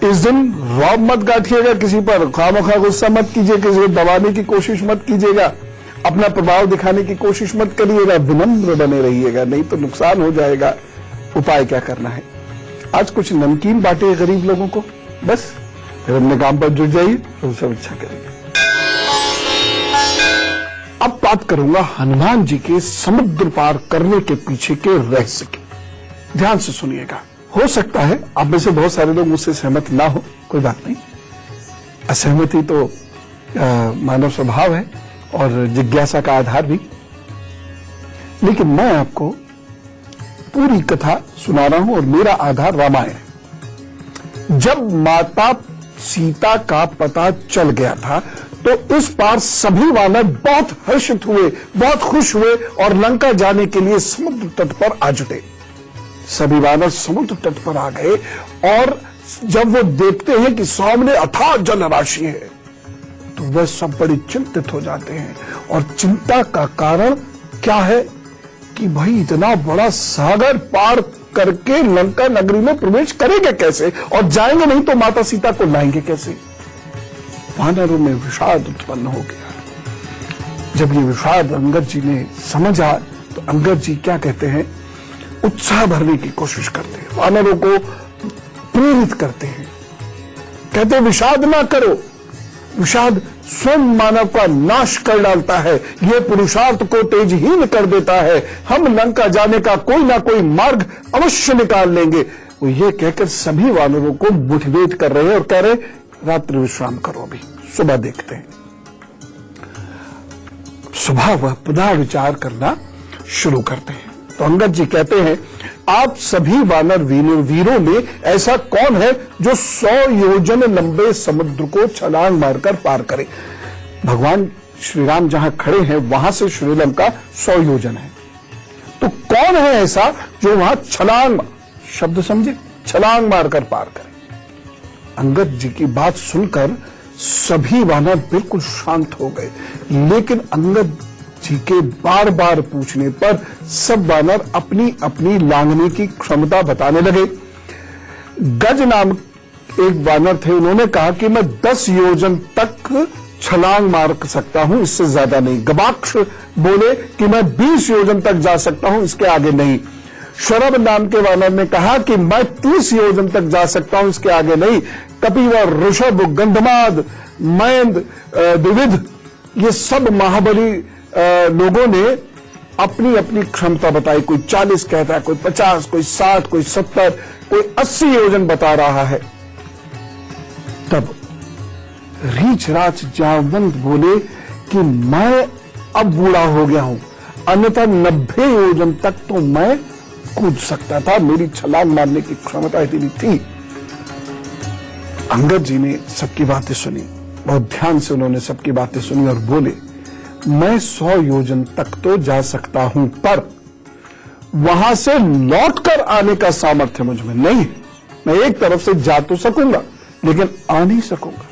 A: इस दिन रौब मत गांठिएगा किसी पर, खामखा गुस्सा मत कीजिए, किसी को दबाने की कोशिश मत कीजिएगा, अपना प्रभाव दिखाने की कोशिश मत करिएगा, विनम्र बने रहिएगा, नहीं तो नुकसान हो जाएगा। उपाय क्या करना है, आज कुछ नमकीन बांटे गरीब लोगों को, बस फिर अपने काम पर जुट जाइए तो सब अच्छा करेंगे। अब बात करूंगा हनुमान जी के समुद्र पार करने के पीछे के रहस्य की। ध्यान से सुनिएगा। हो सकता है आप में से बहुत सारे लोग मुझसे सहमत ना हो, कोई बात नहीं, असहमति तो मानव स्वभाव है और जिज्ञासा का आधार भी। लेकिन मैं आपको पूरी कथा सुना रहा हूं और मेरा आधार रामायण है। जब माता सीता का पता चल गया था तो इस पार सभी वानर बहुत हर्षित हुए, बहुत खुश हुए और लंका जाने के लिए समुद्र तट पर आ जुटे। सभी वानर समुद्र तट पर आ गए और जब वो देखते हैं कि सामने अथाह जल राशि है तो वह सब बड़े चिंतित हो जाते हैं। और चिंता का कारण क्या है कि भाई इतना बड़ा सागर पार करके लंका नगरी में प्रवेश करेंगे कैसे, और जाएंगे नहीं तो माता सीता को लाएंगे कैसे। वानरों में विषाद उत्पन्न हो गया। जब ये विषाद अंगद जी ने समझा तो अंगद जी क्या कहते हैं, उत्साह भरने की कोशिश करते हैं, वानरों को प्रेरित करते हैं, कहते हैं विषाद ना करो, विषाद स्वयं मानव का नाश कर डालता है, यह पुरुषार्थ को तेजहीन कर देता है, हम लंका जाने का कोई ना कोई मार्ग अवश्य निकाल लेंगे। वो ये कहकर सभी वानरों को मोटिवेट कर रहे हैं और कह रहे रात्रि विश्राम करो, अभी सुबह देखते हैं। सुबह वह पुनः विचार करना शुरू करते हैं। तो अंगद जी कहते हैं आप सभी वानर वीरों में ऐसा कौन है जो 100 योजन लंबे समुद्र को छलांग मारकर पार करे। भगवान श्री राम जहां खड़े हैं वहां से श्रीलंका 100 योजन है, तो कौन है ऐसा जो वहां छलांग, शब्द समझे, छलांग मारकर पार करे। अंगद जी की बात सुनकर सभी वानर बिल्कुल शांत हो गए, लेकिन अंगद जी के बार बार पूछने पर सब वानर अपनी अपनी लांघने की क्षमता बताने लगे। गज नाम एक वानर थे, उन्होंने कहा कि मैं 10 योजन तक छलांग मार सकता हूं, इससे ज्यादा नहीं। गवाक्ष बोले कि मैं 20 योजन तक जा सकता हूं, इसके आगे नहीं। शरभ नाम के वानर ने कहा कि मैं 30 योजन तक जा सकता हूं, इसके आगे नहीं। कपिवर, ऋषभ, गंधमाद, मैंद, द्विविध, ये सब महाबली लोगों ने अपनी अपनी क्षमता बताई। कोई 40 कहता है, कोई 50, कोई 60, कोई 70, कोई 80 योजन बता रहा है। तब रीछ राज जावंत बोले कि मैं अब बूढ़ा हो गया हूं, अन्यथा 90 योजन तक तो मैं कूद सकता था, मेरी छलांग मारने की क्षमता इतनी थी। अंगद जी ने सबकी बातें सुनी, बहुत ध्यान से उन्होंने सबकी बातें सुनी और बोले मैं 100 योजन तक तो जा सकता हूं, पर वहां से लौटकर आने का सामर्थ्य मुझ में नहीं है। मैं एक तरफ से जा तो सकूंगा लेकिन आ नहीं सकूंगा।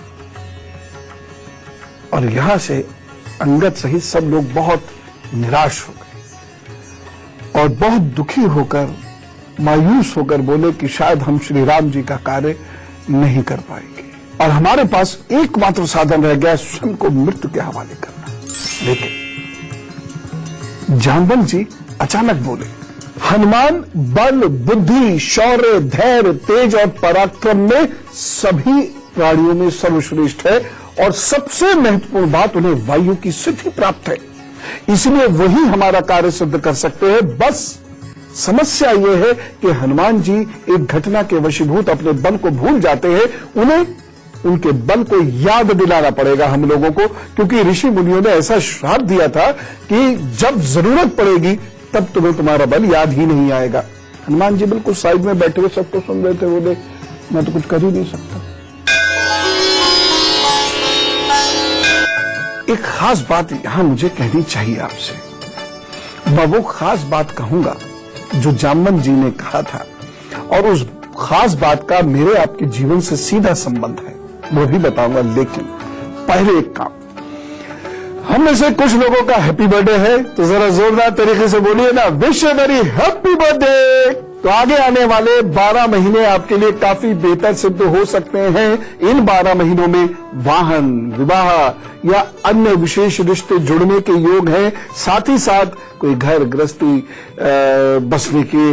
A: और यहां से अंगद सहित सब लोग बहुत निराश हो गए और बहुत दुखी होकर, मायूस होकर बोले कि शायद हम श्री राम जी का कार्य नहीं कर पाएंगे और हमारे पास एकमात्र साधन रह गया स्वयं को मृत्यु के हवाले करना। लेकिन जाम्बल जी अचानक बोले हनुमान बल, बुद्धि, शौर्य, धैर्य, तेज और पराक्रम में सभी प्राणियों में सर्वश्रेष्ठ है और सबसे महत्वपूर्ण बात उन्हें वायु की सिद्धि प्राप्त है, इसलिए वही हमारा कार्य सिद्ध कर सकते हैं। बस समस्या यह है कि हनुमान जी एक घटना के वशीभूत अपने बल को भूल जाते हैं, उन्हें उनके बल को याद दिलाना पड़ेगा हम लोगों को, क्योंकि ऋषि मुनियों ने ऐसा श्राप दिया था कि जब जरूरत पड़ेगी तब तुम्हें तुम्हारा बल याद ही नहीं आएगा। हनुमान जी बिल्कुल साइड में बैठे हुए सबको सुन रहे थे, बोले मैं तो कुछ कर ही नहीं सकता। एक खास बात यहां मुझे कहनी चाहिए आपसे। मैं वो खास बात कहूंगा जो जामवंत जी ने कहा था और उस खास बात का मेरे आपके जीवन से सीधा संबंध है, वो भी बताऊंगा। लेकिन पहले एक काम, हम में से कुछ लोगों का हैप्पी बर्थडे है, तो जरा जोरदार तरीके से बोलिए ना, wish you very happy birthday. तो आगे आने वाले 12 महीने आपके लिए काफी बेहतर सिद्ध हो सकते हैं। इन 12 महीनों में वाहन, विवाह या अन्य विशेष रिश्ते जुड़ने के योग हैं। साथ ही साथ कोई घर गृहस्थी बसने के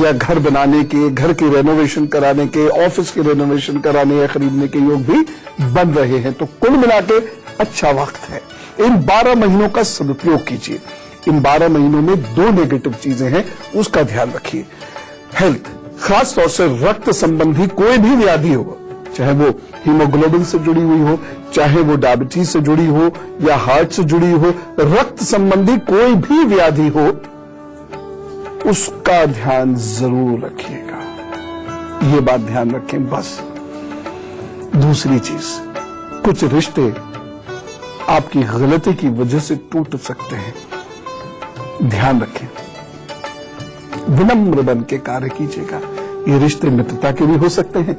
A: या घर बनाने के, घर की रेनोवेशन कराने के, ऑफिस की रेनोवेशन कराने या खरीदने के योग भी बन रहे हैं। तो कुल मिला के अच्छा वक्त है। इन 12 महीनों का सदुपयोग कीजिए। इन 12 महीनों में 2 नेगेटिव चीजें हैं, उसका ध्यान रखिए। हेल्थ, खास तौर से रक्त संबंधी कोई भी व्याधि हो, चाहे वो हीमोग्लोबिन से जुड़ी हुई हो, चाहे वो डायबिटीज से जुड़ी हो या हार्ट से जुड़ी हो, रक्त संबंधी कोई भी व्याधि हो, उसका ध्यान जरूर रखिएगा। ये बात ध्यान रखें बस। दूसरी चीज, कुछ रिश्ते आपकी गलती की वजह से टूट सकते हैं, ध्यान रखें। विनम्र बन के कार्य कीजिएगा। ये रिश्ते मित्रता के भी हो सकते हैं,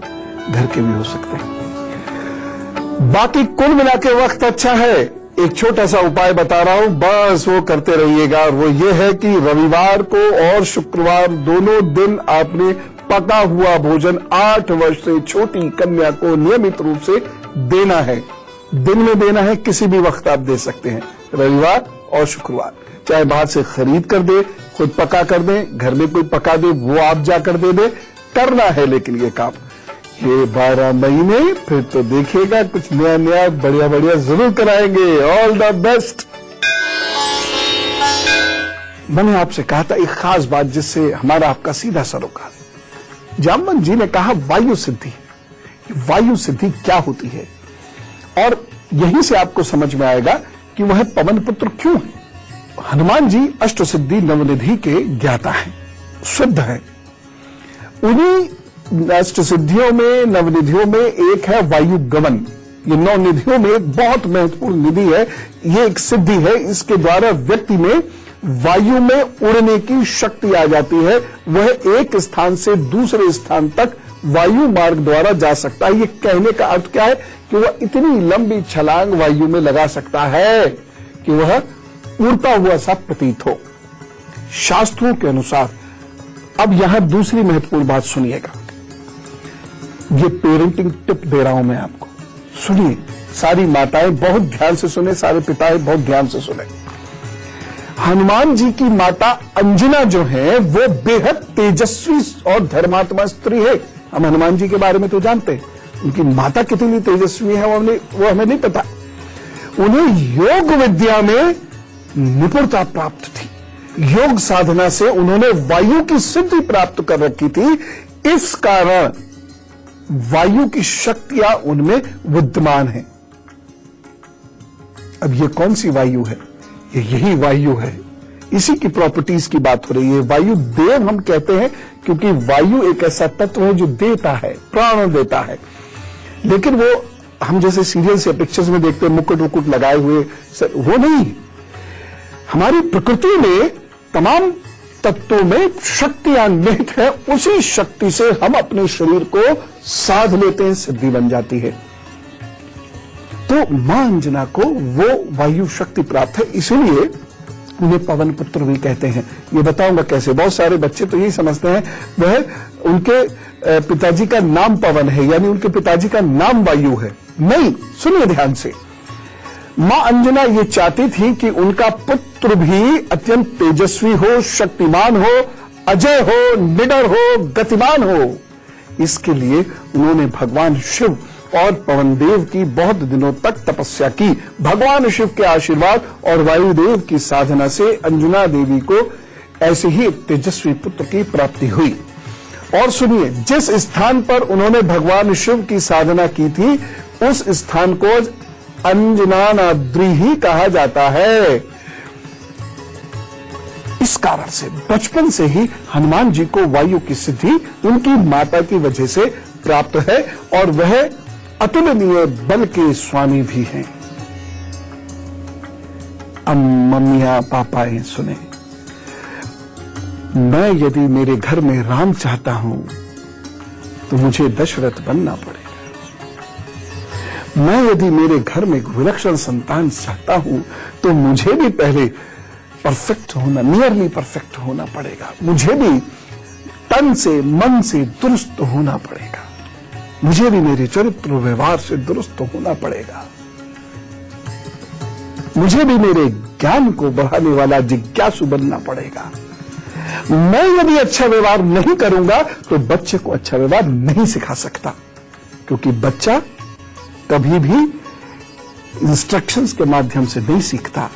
A: घर के भी हो सकते हैं। बाकी कुल मिला के वक्त अच्छा है। एक छोटा सा उपाय बता रहा हूं, बस वो करते रहिएगा, और वो ये है कि रविवार को और शुक्रवार दोनों दिन आपने पका हुआ भोजन 8 वर्ष से छोटी कन्या को नियमित रूप से देना है। दिन में देना है, किसी भी वक्त आप दे सकते हैं, रविवार और शुक्रवार। चाहे बाहर से खरीद कर दे, खुद पका कर दे, घर में कोई पका दे, वो आप जाकर दे दे, करना है। लेकिन ये काम ये 12 महीने फिर तो देखिएगा, कुछ नया नया बढ़िया बढ़िया जरूर कराएंगे। All the best. मैंने आपसे कहा था एक खास बात जिससे हमारा आपका सीधा सरोकार है। जामवंत जी ने कहा वायु सिद्धि। वायु सिद्धि क्या होती है, और यहीं से आपको समझ में आएगा कि वह पवन पुत्र क्यों है। हनुमान जी अष्टसिद्धि नवनिधि के ज्ञाता हैं, सिद्ध हैं। उन्हीं अष्टसिद्धियों में, नवनिधियों में एक है वायु गमन। ये 9 निधियों में एक बहुत महत्वपूर्ण निधि है। ये एक सिद्धि है, इसके द्वारा व्यक्ति में वायु में उड़ने की शक्ति आ जाती है। वह एक स्थान से दूसरे स्थान तक वायु मार्ग द्वारा जा सकता है। ये कहने का अर्थ क्या है कि वह इतनी लंबी छलांग वायु में लगा सकता है कि वह उड़ता हुआ सा प्रतीत हो, शास्त्रों के अनुसार। अब यहां दूसरी महत्वपूर्ण बात सुनिएगा, ये पेरेंटिंग टिप दे रहा हूं मैं आपको, सुनिए। सारी माताएं बहुत ध्यान से सुने, सारे पिताएं बहुत ध्यान से सुने। हनुमान जी की माता अंजना जो है वो बेहद तेजस्वी और धर्मात्मा स्त्री है। हम हनुमान जी के बारे में तो जानते हैं, उनकी माता कितनी तेजस्वी है वो हमें नहीं पता। उन्हें योग विद्या में निपुणता प्राप्त थी। योग साधना से उन्होंने वायु की सिद्धि प्राप्त कर रखी थी। इस कारण वायु की शक्तियां उनमें विद्यमान है। अब ये कौन सी वायु है? ये यही वायु है। इसी की प्रॉपर्टीज की बात हो रही है। वायु देव हम कहते हैं क्योंकि वायु एक ऐसा तत्व है जो देता है, प्राण देता है। लेकिन वो हम जैसे सीरियल्स या पिक्चर्स में देखते हैं मुकुट वुकुट लगाए हुए, वो नहीं। हमारी प्रकृति में तमाम तत्वों में शक्तियां निहित है। उसी शक्ति से हम अपने शरीर को साध लेते हैं, सिद्धि बन जाती है। तो मां अंजना को वो वायु शक्ति प्राप्त है, इसीलिए उन्हें पवन पुत्र भी कहते हैं। ये बताऊंगा कैसे। बहुत सारे बच्चे तो यही समझते हैं वह उनके पिताजी का नाम पवन है, यानी उनके पिताजी का नाम वायु है। नहीं, सुनिए ध्यान से। मां अंजना ये चाहती थी कि उनका पुत्र भी अत्यंत तेजस्वी हो, शक्तिमान हो, अजय हो, निडर हो, गतिमान हो। इसके लिए उन्होंने भगवान शिव और पवन देव की बहुत दिनों तक तपस्या की। भगवान शिव के आशीर्वाद और वायुदेव की साधना से अंजना देवी को ऐसे ही तेजस्वी पुत्र की प्राप्ति हुई। और सुनिए, जिस स्थान पर उन्होंने भगवान शिव की साधना की थी उस स्थान को अंजनाद्रि ही कहा जाता है। इस कारण से बचपन से ही हनुमान जी को वायु की सिद्धि उनकी माता की वजह से प्राप्त है और वह अतुलनीय बल के स्वामी भी हैं। अब मम्मियां पापाएं सुने, मैं यदि मेरे घर में राम चाहता हूं तो मुझे दशरथ बनना पड़ेगा। मैं यदि मेरे घर में एक विलक्षण संतान चाहता हूं तो मुझे भी पहले परफेक्ट होना, नियरली परफेक्ट होना पड़ेगा। मुझे भी तन से मन से दुरुस्त होना पड़ेगा। मुझे भी मेरे चरित्र व्यवहार से दुरुस्त होना पड़ेगा। मुझे भी मेरे ज्ञान को बढ़ाने वाला जिज्ञासु बनना पड़ेगा। मैं यदि अच्छा व्यवहार नहीं करूंगा तो बच्चे को अच्छा व्यवहार नहीं सिखा सकता, क्योंकि बच्चा कभी भी इंस्ट्रक्शंस के माध्यम से नहीं सीखता।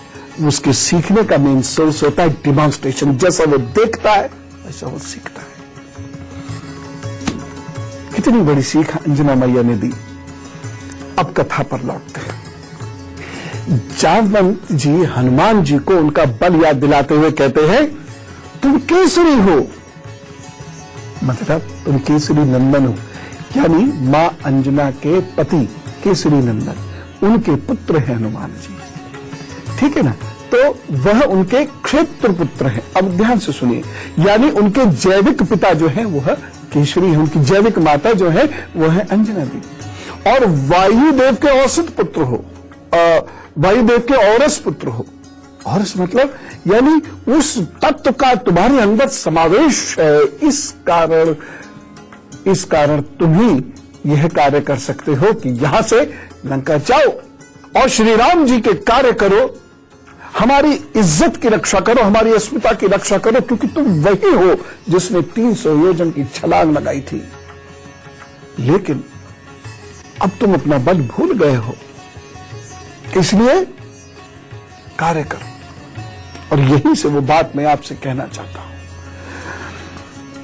A: उसके सीखने का मेन सोर्स होता है डिमॉन्स्ट्रेशन। जैसा वो देखता है वैसा वो सीखता है। कितनी बड़ी सीख अंजना मैया ने दी। अब कथा पर लौटते हैं। जामवंत जी हनुमान जी को उनका बल याद दिलाते हुए कहते हैं, तुम केसरी हो, मतलब तुम केसरी नंदन हो, यानी मां अंजना के पति केसरी नंदन, उनके पुत्र हैं हनुमान जी। ठीक है ना? तो वह उनके क्षेत्र पुत्र हैं। अब ध्यान से सुनिए, यानी उनके जैविक पिता जो हैं वह केसरी है, उनकी जैविक माता जो है वह है अंजना देवी। और वायुदेव के औसत पुत्र हो, वायुदेव के औरस पुत्र हो। औरस मतलब यानी उस तत्व का तुम्हारे अंदर समावेश है। इस कारण तुम ही यह कार्य कर सकते हो कि यहां से लंका जाओ और श्री राम जी के कार्य करो, हमारी इज्जत की रक्षा करो, हमारी अस्मिता की रक्षा करो, क्योंकि तुम वही हो जिसने 300 योजन की छलांग लगाई थी। लेकिन अब तुम अपना बल भूल गए हो, इसलिए कार्य करो। और यहीं से वो बात मैं आपसे कहना चाहता हूं।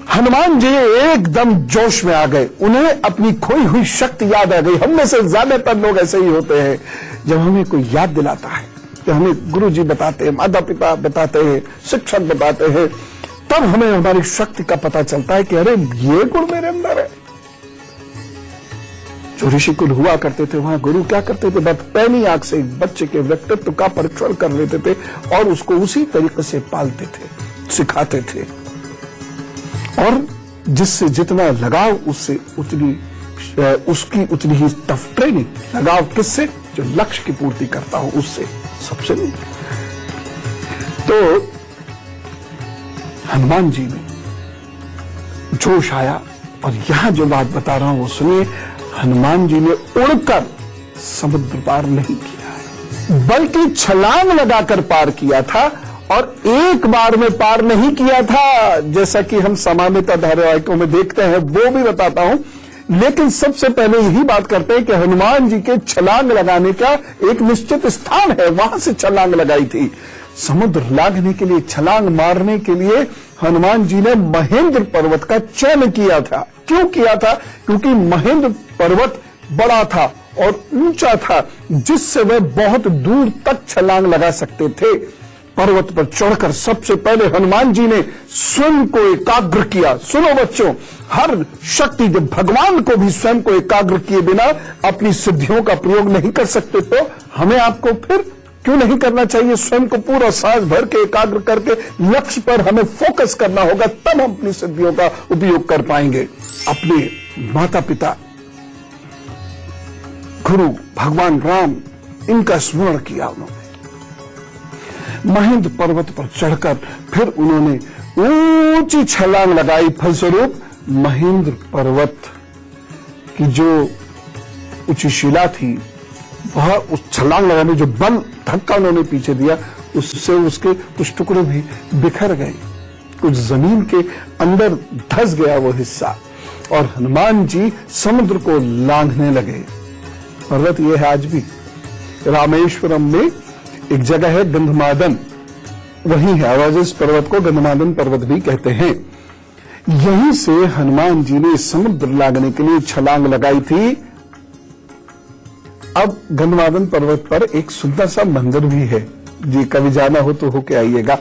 A: हनुमान जी एकदम जोश में आ गए, उन्हें अपनी खोई हुई शक्ति याद आ गई। हम में से ज्यादातर लोग ऐसे ही होते हैं, जब हमें कोई याद दिलाता है, तो हमें गुरु जी बताते हैं, माता पिता बताते हैं, शिक्षक बताते हैं, तब हमें हमारी शक्ति का पता चलता है कि अरे ये गुण मेरे अंदर है। जो ऋषि कुल हुआ करते थे वहां गुरु क्या करते थे, बस पहली आंख से एक बच्चे के व्यक्तित्व का परीक्षण कर लेते थे और उसको उसी तरीके से पालते थे, सिखाते थे। और जिससे जितना लगाव उससे उसकी उतनी ही टफ ट्रेनिंग। लगाव किससे? जो लक्ष्य की पूर्ति करता हो उससे, सबसे नहीं। तो हनुमान जी में जोश आया और यहां जो बात बता रहा हूं वो सुनिए। हनुमान जी ने उड़कर समुद्र पार नहीं किया है, बल्कि छलांग लगाकर पार किया था। और एक बार में पार नहीं किया था, जैसा कि हम सामान्यतः धारावाहिकों में देखते हैं, वो भी बताता हूं। लेकिन सबसे पहले यही बात करते हैं कि हनुमान जी के छलांग लगाने का एक निश्चित स्थान है, वहां से छलांग लगाई थी। समुद्र लांघने के लिए, छलांग मारने के लिए हनुमान जी ने महेंद्र पर्वत का चयन किया था। क्यों किया था? क्योंकि महेंद्र पर्वत बड़ा था और ऊंचा था, जिससे वे बहुत दूर तक छलांग लगा सकते थे। पर्वत पर चढ़कर सबसे पहले हनुमान जी ने स्वयं को एकाग्र किया। सुनो बच्चों, हर शक्ति, जब भगवान को भी स्वयं को एकाग्र किए बिना अपनी सिद्धियों का प्रयोग नहीं कर सकते, तो हमें आपको फिर क्यों नहीं करना चाहिए? स्वयं को पूरा सांस भर के एकाग्र करके लक्ष्य पर हमें फोकस करना होगा, तब हम अपनी सिद्धियों का उपयोग कर पाएंगे। अपने माता पिता, गुरु भगवान राम, इनका स्मरण किया उन्होंने। महेंद्र पर्वत पर चढ़कर फिर उन्होंने ऊंची छलांग लगाई। फलस्वरूप महेंद्र पर्वत की जो ऊंची शिला थी, वह उस छलांग लगाने जो बल धक्का उन्होंने पीछे दिया, उससे उसके कुछ टुकड़े भी बिखर गए, कुछ जमीन के अंदर धंस गया वो हिस्सा। और हनुमान जी समुद्र को लांघने लगे। पर्वत यह है आज भी रामेश्वरम में एक जगह है गंधमादन, वही है। और इस पर्वत को गंधमादन पर्वत भी कहते हैं। यहीं से हनुमान जी ने समुद्र लांघने के लिए छलांग लगाई थी। अब गंधमादन पर्वत पर एक सुंदर सा मंदिर भी है, जी कभी जाना हो तो होके आइएगा।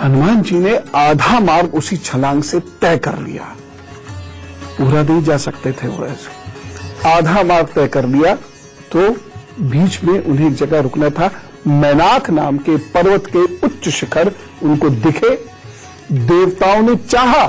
A: हनुमान जी ने आधा मार्ग उसी छलांग से तय कर लिया, पूरा नहीं जा सकते थे वो ऐसे। आधा मार्ग तय कर लिया तो बीच में उन्हें एक जगह रुकना था। मैनाक नाम के पर्वत के उच्च शिखर उनको दिखे। देवताओं ने चाहा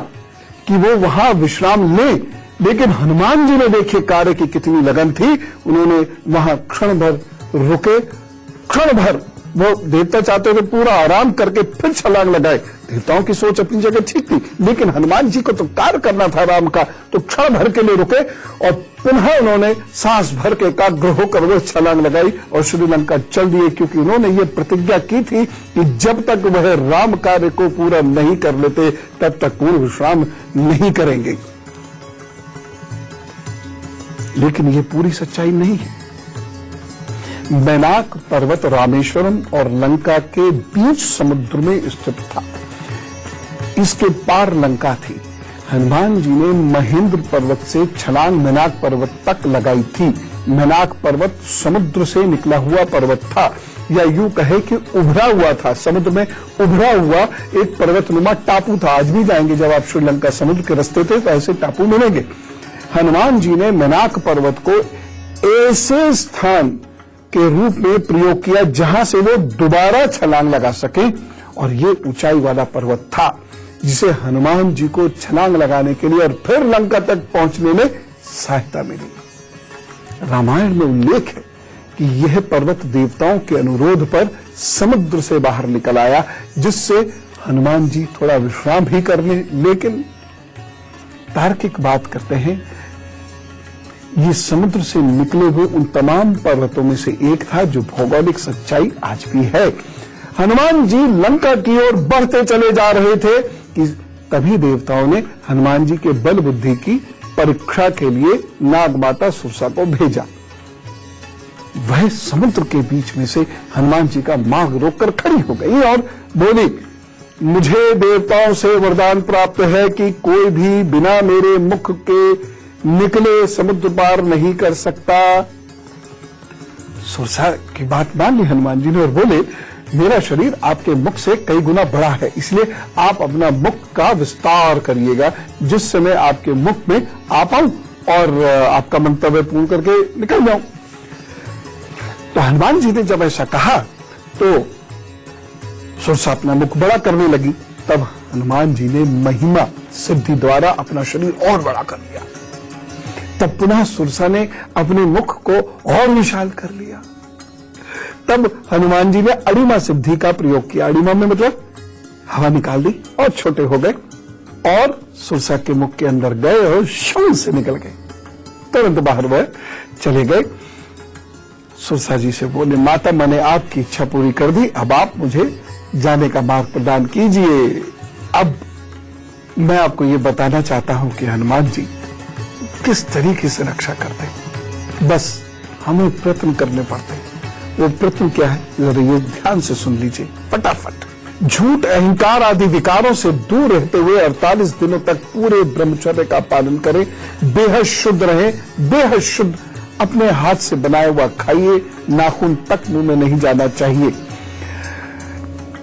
A: कि वो वहां विश्राम लें, लेकिन हनुमान जी ने देखिए कार्य की कितनी लगन थी। उन्होंने वहां क्षण भर रुके, क्षण भर वो देवता चाहते थे पूरा आराम करके फिर छलांग लगाए। देवताओं की सोच अपनी जगह ठीक थी, लेकिन हनुमान जी को तो कार्य करना था राम का, तो क्षण भर के लिए रुके और पुनः उन्होंने सांस भर के एकाग्र होकर वो छलांग लगाई और श्रीलंका चल दिए, क्योंकि उन्होंने ये प्रतिज्ञा की थी कि जब तक वह राम कार्य को पूरा नहीं कर लेते तब तक पूर्ण विश्राम नहीं करेंगे। लेकिन ये पूरी सच्चाई नहीं है। मैनाक पर्वत रामेश्वरम और लंका के बीच समुद्र में स्थित था। इसके पार लंका थी। हनुमान जी ने महेंद्र पर्वत से छलांग मैनाक पर्वत तक लगाई थी। मैनाक पर्वत समुद्र से निकला हुआ पर्वत था, या यूं कहे कि उभरा हुआ था, समुद्र में उभरा हुआ एक पर्वतनुमा टापू था। आज भी जाएंगे जब आप श्रीलंका समुद्र के रास्ते थे तो ऐसे टापू मिलेंगे। हनुमान जी ने मैनाक पर्वत को ऐसे स्थान के रूप में प्रयोग किया जहां से वो दोबारा छलांग लगा सके, और ये ऊंचाई वाला पर्वत था जिसे हनुमान जी को छलांग लगाने के लिए और फिर लंका तक पहुंचने में सहायता मिली। रामायण में उल्लेख है कि यह पर्वत देवताओं के अनुरोध पर समुद्र से बाहर निकल आया, जिससे हनुमान जी थोड़ा विश्राम भी कर लें। लेकिन तार्किक बात करते हैं, ये समुद्र से निकले हुए उन तमाम पर्वतों में से एक था जो भौगोलिक सच्चाई आज भी है। हनुमान जी लंका की ओर बढ़ते चले जा रहे थे कि तभी देवताओं ने हनुमान जी के बल बुद्धि की परीक्षा के लिए नागमाता सुरसा को भेजा। वह समुद्र के बीच में से हनुमान जी का मार्ग रोककर खड़ी हो गई और बोली, मुझे देवताओं से वरदान प्राप्त है कि कोई भी बिना मेरे मुख के निकले समुद्र पार नहीं कर सकता। सुरसा की बात मान ली हनुमान जी ने और बोले, मेरा शरीर आपके मुख से कई गुना बड़ा है, इसलिए आप अपना मुख का विस्तार करिएगा, जिससे मैं आपके मुख में आ पाऊं और आपका मंतव्य पूर्ण करके निकल जाऊं। तो हनुमान जी ने जब ऐसा कहा तो सुरसा अपना मुख बड़ा करने लगी। तब हनुमान जी ने महिमा सिद्धि द्वारा अपना शरीर और बड़ा कर लिया। तब पुनः सुरसा ने अपने मुख को और विशाल कर लिया। तब हनुमान जी ने अड़िमा सिद्धि का प्रयोग किया। अड़िमा में मतलब हवा निकाल दी और छोटे हो गए और सुरसा के मुख के अंदर गए और शूल से निकल गए, तुरंत बाहर वह चले गए। सुरसा जी से बोले, माता मैंने आपकी इच्छा पूरी कर दी, अब आप मुझे जाने का मार्ग प्रदान कीजिए। अब मैं आपको ये बताना चाहता हूं कि हनुमान जी किस तरीके से रक्षा करते हैं, बस हमें प्रयत्न करने पड़ते हैं। वो प्रयत्न क्या है, जरा ये ध्यान से सुन लीजिए फटाफट। झूठ, अहंकार आदि विकारों से दूर रहते हुए 48 दिनों तक पूरे ब्रह्मचर्य का पालन करें। बेहद शुद्ध रहें, बेहद शुद्ध अपने हाथ से बनाया हुआ खाइए, नाखून तक मुंह में नहीं जाना चाहिए।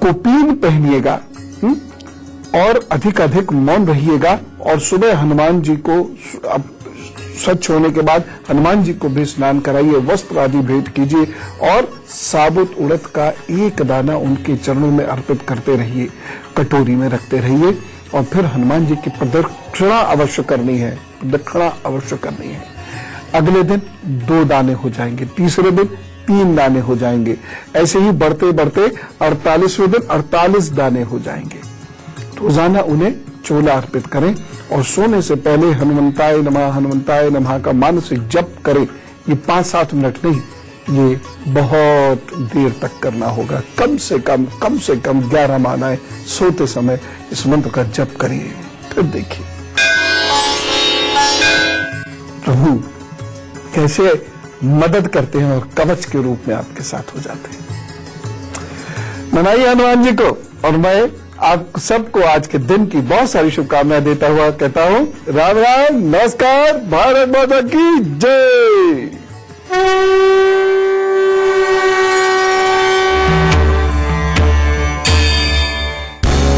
A: कोपीन पहनिएगा और अधिक मौन रहिएगा, और सुबह हनुमान जी को स्वच्छ होने के बाद हनुमान जी को भी स्नान कराइए, वस्त्र आदि भेंट कीजिए और साबुत उड़द का एक दाना उनके चरणों में अर्पित करते रहिए, कटोरी में रखते रहिए। और फिर हनुमान जी की प्रदक्षिणा अवश्य करनी है, प्रदक्षिणा अवश्य करनी है। अगले दिन 2 दाने हो जाएंगे, तीसरे दिन 3 दाने हो जाएंगे, ऐसे ही बढ़ते बढ़ते 48वें दिन 48 दाने हो जाएंगे। रोजाना उन्हें चोला अर्पित करें और सोने से पहले हनुमंताय नमः का मानसिक जप करें। ये 5-7 मिनट नहीं, ये बहुत देर तक करना होगा। कम से कम 11 मालाएं सोते समय इस मंत्र का जप करिए, फिर देखिए प्रभु कैसे मदद करते हैं और कवच के रूप में आपके साथ हो जाते हैं। मनाइए हनुमान जी को, और मैं आप सबको आज के दिन की बहुत सारी शुभकामनाएं देता हुआ कहता हूं राम राम, नमस्कार, भारत माता की जय।